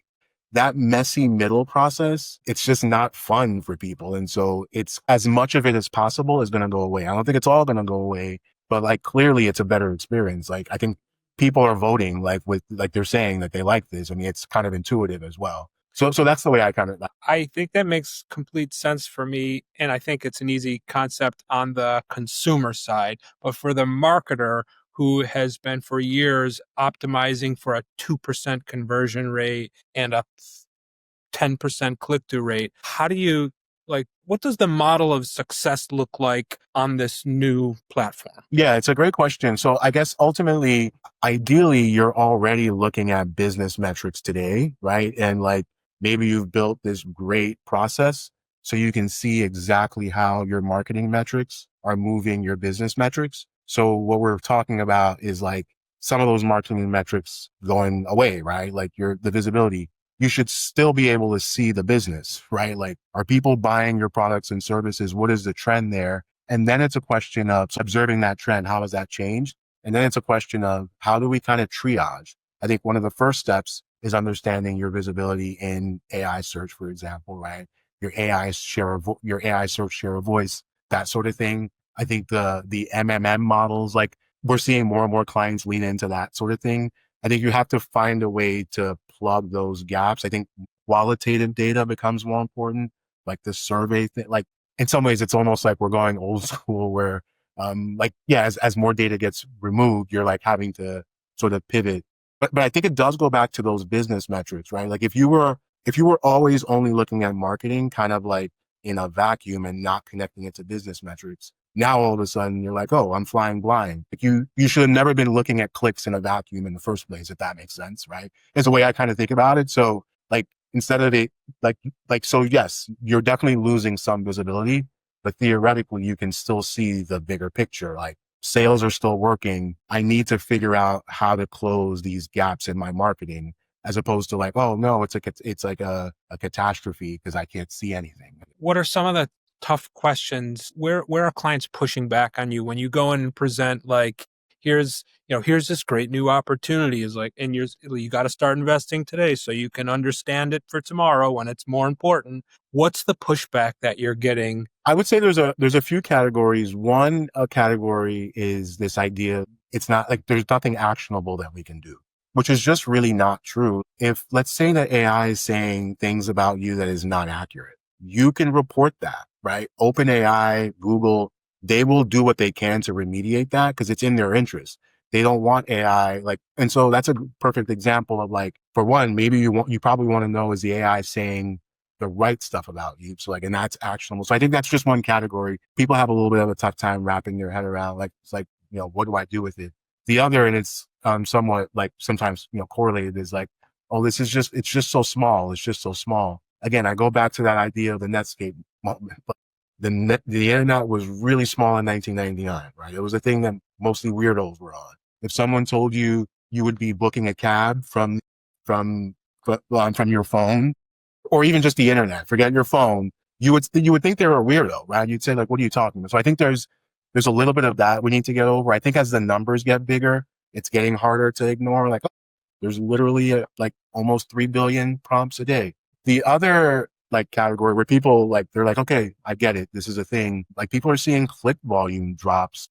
that messy middle process, it's just not fun for people. And so it's as much of it as possible is going to go away. I don't think it's all going to go away, but like clearly it's a better experience. Like I think people are voting like they're saying that they like this. I mean, it's kind of intuitive as well. So that's the way I think that makes complete sense for me. And I think it's an easy concept on the consumer side, but for the marketer who has been for years optimizing for a 2% conversion rate and a 10% click-through rate, how do you what does the model of success look like on this new platform? Yeah, it's a great question. So I guess ultimately, ideally, you're already looking at business metrics today, right? And like maybe you've built this great process so you can see exactly how your marketing metrics are moving your business metrics. So what we're talking about is like some of those marketing metrics going away, right? Like the visibility. You should still be able to see the business, right? Like, are people buying your products and services? What is the trend there? And then it's a question of observing that trend. How has that changed? And then it's a question of how do we kind of triage? I think one of the first steps is understanding your visibility in AI search, for example, right? Your AI search share of voice, that sort of thing. I think the MMM models, like we're seeing more and more clients lean into that sort of thing. I think you have to find a way to plug those gaps. I think qualitative data becomes more important, like the survey thing. Like in some ways, it's almost like we're going old school where, as more data gets removed, you're like having to sort of pivot. But I think it does go back to those business metrics, right? Like if you were always only looking at marketing kind of like in a vacuum and not connecting it to business metrics, now all of a sudden you're like, oh, I'm flying blind. Like you should have never been looking at clicks in a vacuum in the first place, if that makes sense, right? Is the way I kind of think about it. So like instead of it, so yes, you're definitely losing some visibility, but theoretically you can still see the bigger picture. Like sales are still working. I need to figure out how to close these gaps in my marketing, as opposed to like, oh no, it's like a catastrophe because I can't see anything. What are some of the tough questions? Where are clients pushing back on you when you go in and present like, here's this great new opportunity is like, and you got to start investing today so you can understand it for tomorrow when it's more important. What's the pushback that you're getting? I would say there's a few categories. One category is this idea. It's not like there's nothing actionable that we can do, which is just really not true. If let's say that AI is saying things about you that is not accurate, you can report that, right? OpenAI, Google, they will do what they can to remediate that because it's in their interest. They don't want AI and so that's a perfect example of like, for one, maybe you probably want to know, is the AI saying the right stuff about you? So like, and that's actionable. So I think that's just one category. People have a little bit of a tough time wrapping their head around, like, it's like, what do I do with it? The other, and it's somewhat like sometimes, correlated, is like, oh, it's just so small. It's just so small. Again, I go back to that idea of the Netscape moment. But the internet was really small in 1999, right? It was a thing that mostly weirdos were on. If someone told you you would be booking a cab from your phone, or even just the internet, forget your phone, you would think they were a weirdo, right? You'd say like, what are you talking about? So I think there's a little bit of that we need to get over. I think as the numbers get bigger, it's getting harder to ignore. Like, There's literally like almost 3 billion prompts a day. The other like category where people like, they're like, okay, I get it. This is a thing. Like people are seeing click volume drops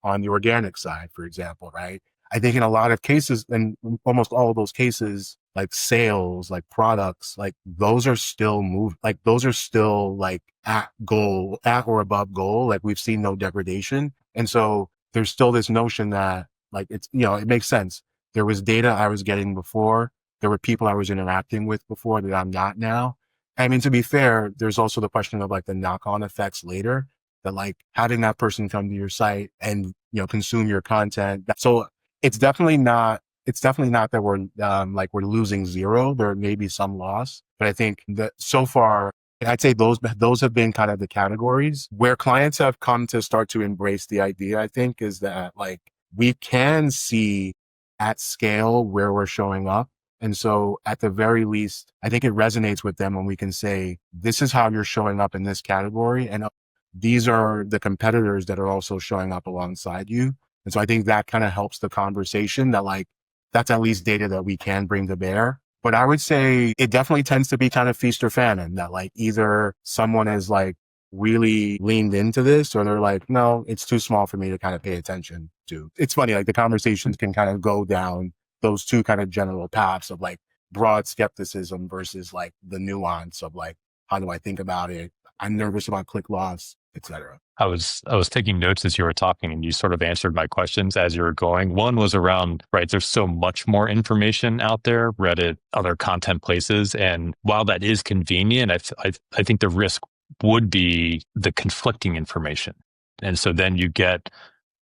on the organic side, for example, right? I think in a lot of cases, and almost all of those cases, like sales, like products, like those are still like those are still like at goal, at or above goal. Like we've seen no degradation. And so there's still this notion that like, it's, you know, it makes sense. There was data I was getting before. There were people I was interacting with before that I'm not now. I mean, to be fair, there's also the question of like the knock-on effects later, that like having that person come to your site and, you know, consume your content. So it's definitely not that we're like we're losing zero. There may be some loss, but I think that so far, I'd say those have been kind of the categories where clients have come to start to embrace the idea. I think is that like we can see at scale where we're showing up. And so at the very least, I think it resonates with them when we can say, this is how you're showing up in this category. And these are the competitors that are also showing up alongside you. And so I think that kind of helps the conversation that like, that's at least data that we can bring to bear. But I would say it definitely tends to be kind of feast or famine, that like either someone is like really leaned into this or they're like, no, it's too small for me to kind of pay attention to. It's funny, like the conversations can kind of go down those two kind of general paths of like broad skepticism versus like the nuance of like, how do I think about it? I'm nervous about click loss, etc. I was taking notes as you were talking, and you sort of answered my questions as you were going. One was around, right, there's so much more information out there, Reddit, other content places. And while that is convenient, I think the risk would be the conflicting information. And so then you get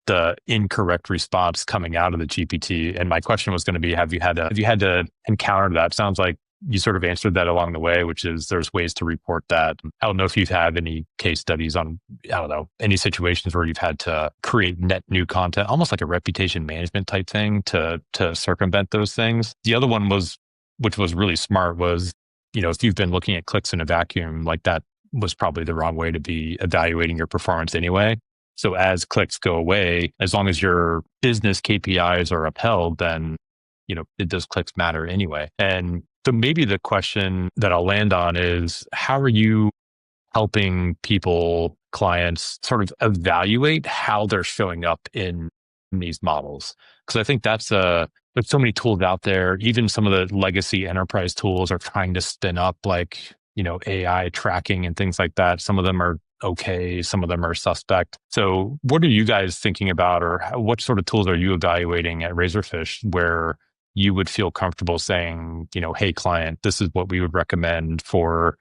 the incorrect response coming out of the GPT. And my question was going to be, have you had to encounter that? Sounds like you sort of answered that along the way, which is there's ways to report that. I don't know if you've had any case studies on, I don't know, any situations where you've had to create net new content, almost like a reputation management type thing to circumvent those things. The other one was, which was really smart, was, you know, if you've been looking at clicks in a vacuum, like that was probably the wrong way to be evaluating your performance anyway. So as clicks go away, as long as your business KPIs are upheld, then, you know, does clicks matter anyway? And so maybe the question that I'll land on is, how are you helping people, clients sort of evaluate how they're showing up in these models? Because I think there's so many tools out there. Even some of the legacy enterprise tools are trying to spin up like, you know, AI tracking and things like that. Some of them are okay. Some of them are suspect. So what are you guys thinking about, or what sort of tools are you evaluating at Razorfish where you would feel comfortable saying, you know, hey, client, this is what we would recommend for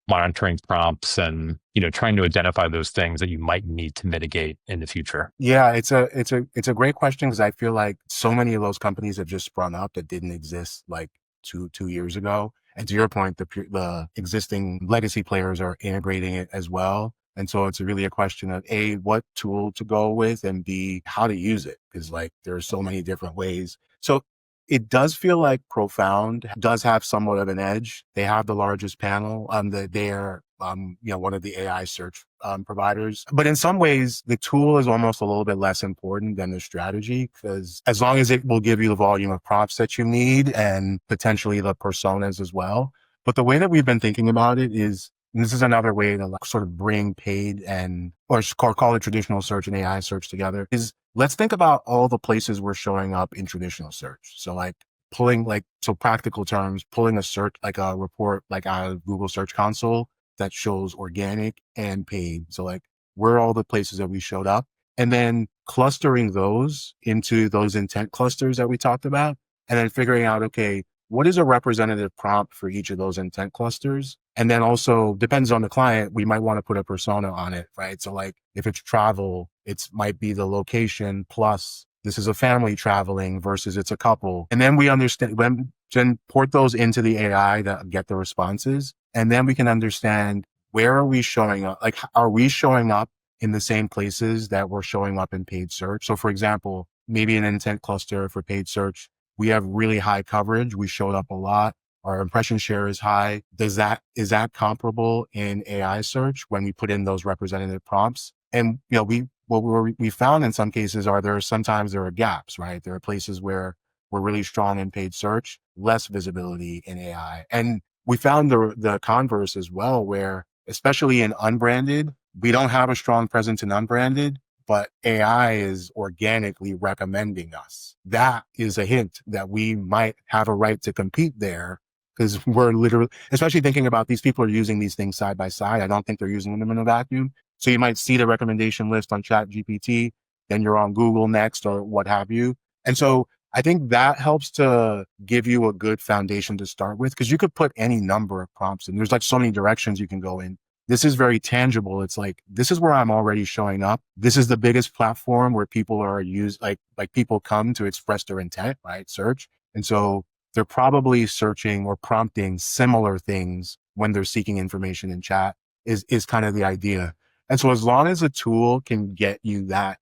monitoring prompts and, you know, trying to identify those things that you might need to mitigate in the future? Yeah, it's a great question, because I feel like so many of those companies have just sprung up that didn't exist like two years ago. And to your point, the existing legacy players are integrating it as well. And so it's really a question of A, what tool to go with, and B, how to use it. Because like there are so many different ways. So it does feel like Profound does have somewhat of an edge. They have the largest panel. They're you know, one of the AI search providers. But in some ways, the tool is almost a little bit less important than the strategy, because as long as it will give you the volume of prompts that you need and potentially the personas as well. But the way that we've been thinking about it is, and this is another way to like sort of bring paid and, or call it traditional search and AI search together, is let's think about all the places we're showing up in traditional search. So like pulling like, so practical terms, pulling a search, like a report, like out of Google Search Console that shows organic and paid. So like, where are all the places that we showed up? And then clustering those into those intent clusters that we talked about, and then figuring out, okay, what is a representative prompt for each of those intent clusters? And then also depends on the client, we might want to put a persona on it, right? So like if it's travel, it might be the location plus this is a family traveling versus it's a couple. And then we understand, then port those into the AI to get the responses. And then we can understand, where are we showing up? Like, are we showing up in the same places that we're showing up in paid search? So for example, maybe an intent cluster for paid search, we have really high coverage. We showed up a lot. Our impression share is high. Is that comparable in AI search when we put in those representative prompts? And, you know, what we found in some cases are sometimes there are gaps, right? There are places where we're really strong in paid search, less visibility in AI. And we found the converse as well, where especially in unbranded, we don't have a strong presence in unbranded, but AI is organically recommending us. That is a hint that we might have a right to compete there, because we're literally, especially thinking about these people are using these things side by side. I don't think they're using them in a vacuum. So you might see the recommendation list on ChatGPT, then you're on Google next or what have you. And so I think that helps to give you a good foundation to start with, because you could put any number of prompts and there's like so many directions you can go in. This is very tangible. It's like, this is where I'm already showing up. This is the biggest platform where people are like people come to express their intent, right? Search. And so they're probably searching or prompting similar things when they're seeking information in chat is kind of the idea. And so as long as a tool can get you the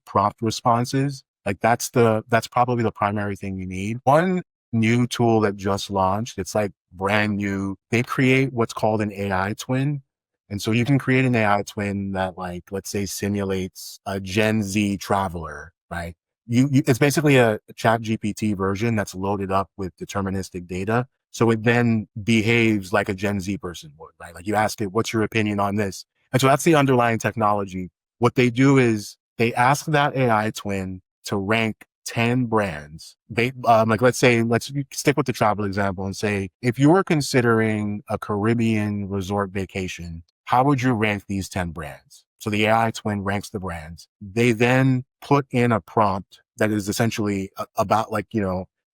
prompt responses, like that's probably the primary thing you need. One new tool that just launched, it's like brand new. They create what's called an AI twin. And so you can create an AI twin that, like, let's say simulates a Gen Z traveler, right? It's basically a ChatGPT version that's loaded up with deterministic data. So it then behaves like a Gen Z person would, right? Like you ask it, what's your opinion on this? And so that's the underlying technology. What they do is they ask that AI twin to rank 10 brands. Like, let's stick with the travel example and say, if you were considering a Caribbean resort vacation, how would you rank these 10 brands? So the AI twin ranks the brands. They then put in a prompt that is essentially about, like,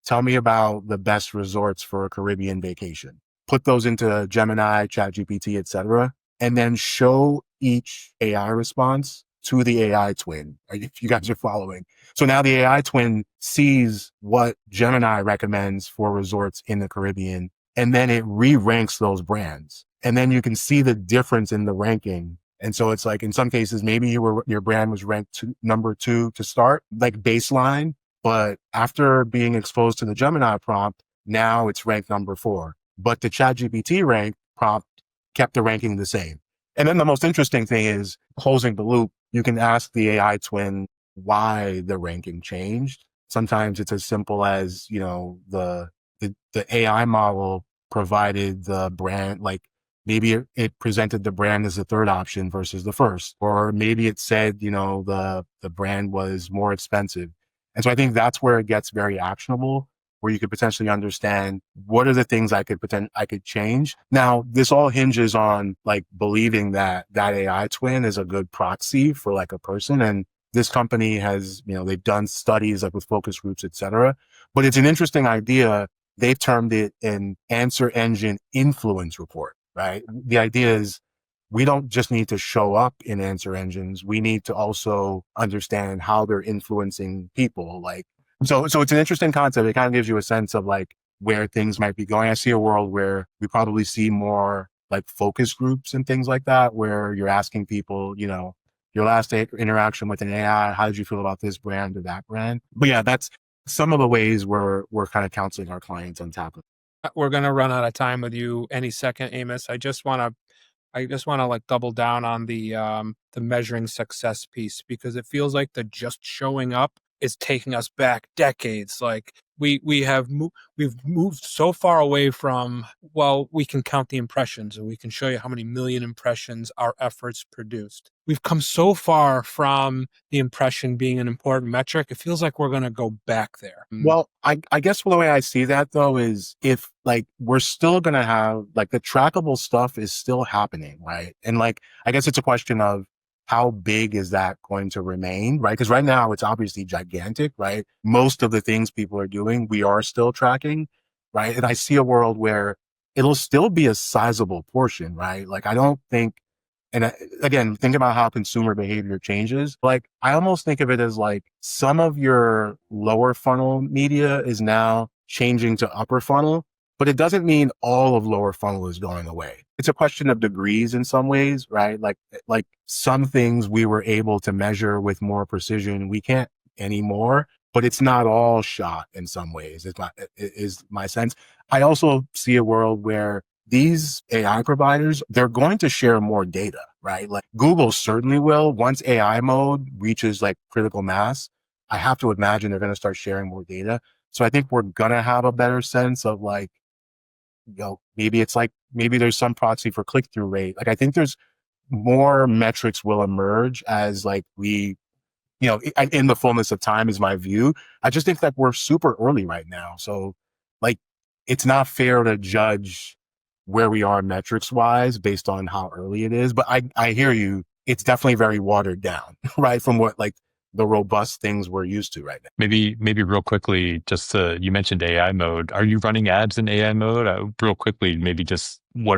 tell me about the best resorts for a Caribbean vacation. Put those into Gemini, ChatGPT, etc., and then show each AI response to the AI twin, if you guys are following. So now the AI twin sees what Gemini recommends for resorts in the Caribbean, and then it re-ranks those brands. And then you can see the difference in the ranking. And so it's like, in some cases, maybe your brand was ranked number 2 to start, like baseline, but after being exposed to the Gemini prompt, now it's ranked number 4. But the ChatGPT rank prompt kept the ranking the same. And then the most interesting thing is, closing the loop, you can ask the AI twin why the ranking changed. Sometimes it's as simple as, the AI model provided the brand, like maybe it presented the brand as the third option versus the first, or maybe it said, the brand was more expensive. And so I think that's where it gets very actionable, where you could potentially understand what are the things I could change. Now, this all hinges on like believing that AI twin is a good proxy for like a person. And this company has, they've done studies like with focus groups, et cetera. But it's an interesting idea. They've termed it an answer engine influence report, right? The idea is we don't just need to show up in answer engines. We need to also understand how they're influencing people. Like, so it's an interesting concept. It kind of gives you a sense of like where things might be going. I see a world where we probably see more like focus groups and things like that, where you're asking people, your last interaction with an AI, how did you feel about this brand or that brand? But yeah, that's some of the ways we're kind of counseling our clients on top of it. We're going to run out of time with you any second, Amos. I just want to like double down on the measuring success piece, because it feels like the just showing up is taking us back decades. Like we've moved so far away from, well, we can count the impressions and we can show you how many million impressions our efforts produced. We've come so far from the impression being an important metric. It feels like we're going to go back there. Well, I guess the way I see that though is, if like we're still going to have like the trackable stuff is still happening, right? And like, I guess it's a question of how big is that going to remain, right? Because right now it's obviously gigantic, right? Most of the things people are doing, we are still tracking, right? And I see a world where it'll still be a sizable portion, right? Like I don't think, and again, think about how consumer behavior changes. Like I almost think of it as like some of your lower funnel media is now changing to upper funnel, but it doesn't mean all of lower funnel is going away. It's a question of degrees in some ways, right? Like some things we were able to measure with more precision, we can't anymore, but it's not all shot in some ways, is my sense. I also see a world where these AI providers, they're going to share more data, right? Like Google certainly will. Once AI mode reaches like critical mass, I have to imagine they're going to start sharing more data. So I think we're going to have a better sense of like, maybe it's like, maybe there's some proxy for click-through rate. Like I think there's more metrics will emerge as like in the fullness of time is my view. I just think that we're super early right now. So like, it's not fair to judge where we are metrics wise based on how early it is. But I hear you. It's definitely very watered down, right? From what like the robust things we're used to right now. Maybe real quickly, just you mentioned AI mode. Are you running ads in AI mode? Real quickly, maybe just what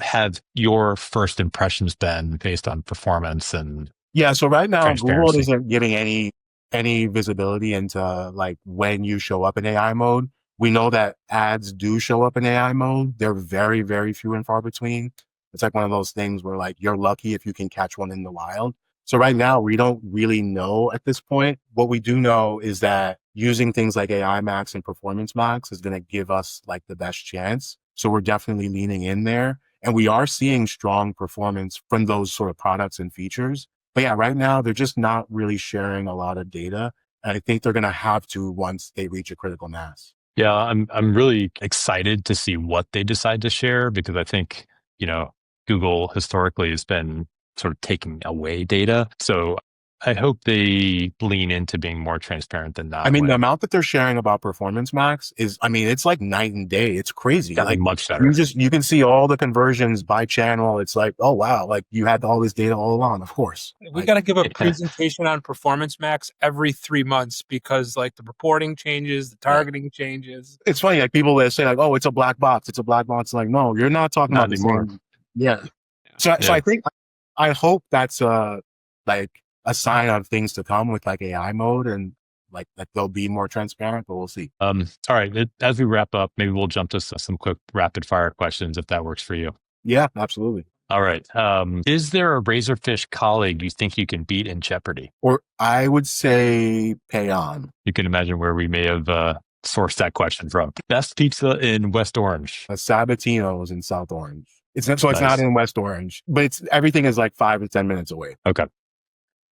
have your first impressions been based on performance and so right now Google transparency? isn't getting any visibility into like when you show up in AI mode. We know that ads do show up in AI mode. They're very, very few and far between. It's like one of those things where like you're lucky if you can catch one in the wild. So right now we don't really know at this point. What we do know is that using things like AI Max and Performance Max is going to give us like the best chance. So we're definitely leaning in there. And we are seeing strong performance from those sort of products and features. But yeah, right now they're just not really sharing a lot of data. And I think they're going to have to once they reach a critical mass. Yeah, I'm really excited to see what they decide to share, because I think, Google historically has been sort of taking away data. So I hope they lean into being more transparent than that. I mean, the amount that they're sharing about Performance Max is, it's like night and day. It's crazy. Like much better. You can see all the conversions by channel. It's like, oh wow, like you had all this data all along, of course. We got to give a presentation on Performance Max every 3 months because like the reporting changes, the targeting changes. It's funny, like people that say like, oh, it's a black box. It's a black box. Like, no, you're not talking about anymore. So I think, I hope that's like a sign of things to come with like AI mode, and like that they'll be more transparent, but we'll see. All right. As we wrap up, maybe we'll jump to some quick rapid fire questions if that works for you. Yeah, absolutely. All right. Is there a Razorfish colleague you think you can beat in Jeopardy? Or I would say Payon. You can imagine where we may have sourced that question from. Best pizza in West Orange? Sabatino's in South Orange. It's not in West Orange, but everything is like 5 to 10 minutes away. Okay.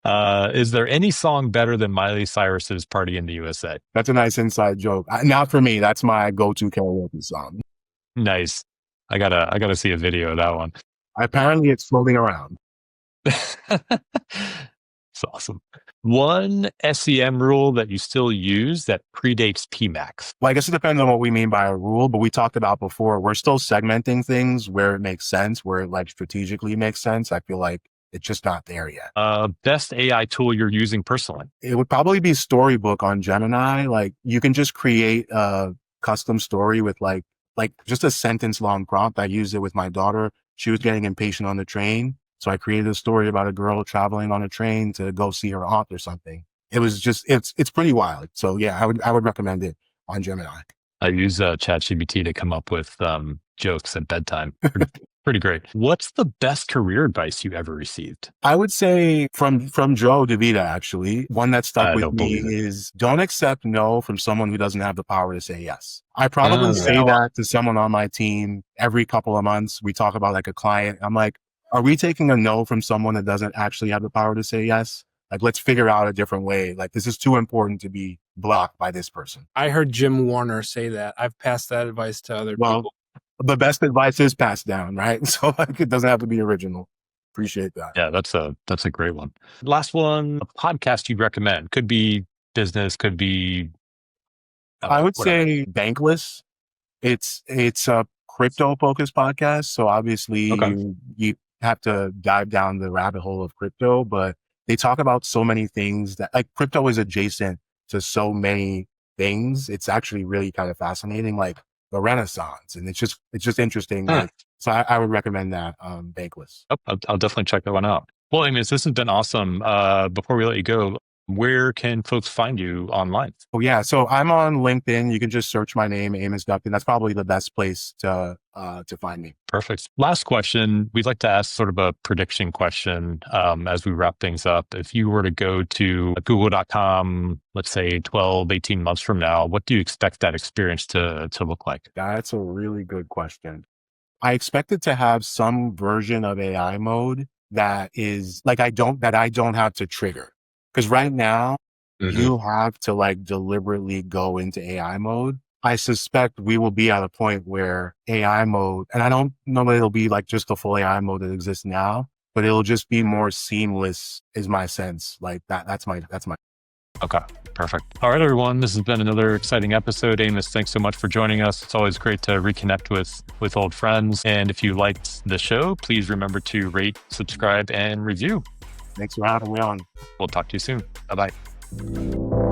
Is there any song better than Miley Cyrus's Party in the USA? That's a nice inside joke. Not for me. That's my go-to karaoke song. Nice. I gotta see a video of that one. Apparently it's floating around. It's awesome. One SEM rule that you still use that predates PMAX? Well, I guess it depends on what we mean by a rule, but we talked about before, we're still segmenting things where it makes sense, where it like strategically makes sense. I feel like it's just not there yet. Best AI tool you're using personally? It would probably be Storybook on Gemini. Like you can just create a custom story with like just a sentence long prompt. I used it with my daughter. She was getting impatient on the train. So I created a story about a girl traveling on a train to go see her aunt or something. It was just, it's pretty wild. So yeah, I would recommend it on Gemini. I use ChatGPT to come up with jokes at bedtime. Pretty great. What's the best career advice you ever received? I would say from Joe DeVita, actually. One that stuck with me is don't accept no from someone who doesn't have the power to say yes. I probably say that to someone on my team every couple of months. We talk about like a client. I'm like, are we taking a no from someone that doesn't actually have the power to say yes? Like, let's figure out a different way. Like, this is too important to be blocked by this person. I heard Jim Warner say that. I've passed that advice to other people. The best advice is passed down, right? So like, it doesn't have to be original. Appreciate that. Yeah, that's a great one. Last one, a podcast you'd recommend. Could be business, could be... I would say Bankless. It's a crypto-focused podcast. So obviously you have to dive down the rabbit hole of crypto, but they talk about so many things that like crypto is adjacent to so many things. It's actually really kind of fascinating, like the Renaissance. And it's just interesting. So I would recommend that, Bankless. I'll definitely check that one out. Well, Amos, this has been awesome. Before we let you go, where can folks find you online? Oh yeah. So I'm on LinkedIn. You can just search my name, Amos Ductan. That's probably the best place to find me. Perfect. Last question. We'd like to ask sort of a prediction question as we wrap things up. If you were to go to google.com, let's say 12, 18 months from now, what do you expect that experience to look like? That's a really good question. I expect it to have some version of AI mode that is like, I don't have to trigger. Because right now, you have to like deliberately go into AI mode. I suspect we will be at a point where AI mode, and I don't know that it'll be like just the full AI mode that exists now, but it'll just be more seamless is my sense. Like that's my. Okay, perfect. All right, everyone. This has been another exciting episode. Amos, thanks so much for joining us. It's always great to reconnect with old friends. And if you liked the show, please remember to rate, subscribe, and review. Thanks for having me on. We'll talk to you soon. Bye-bye.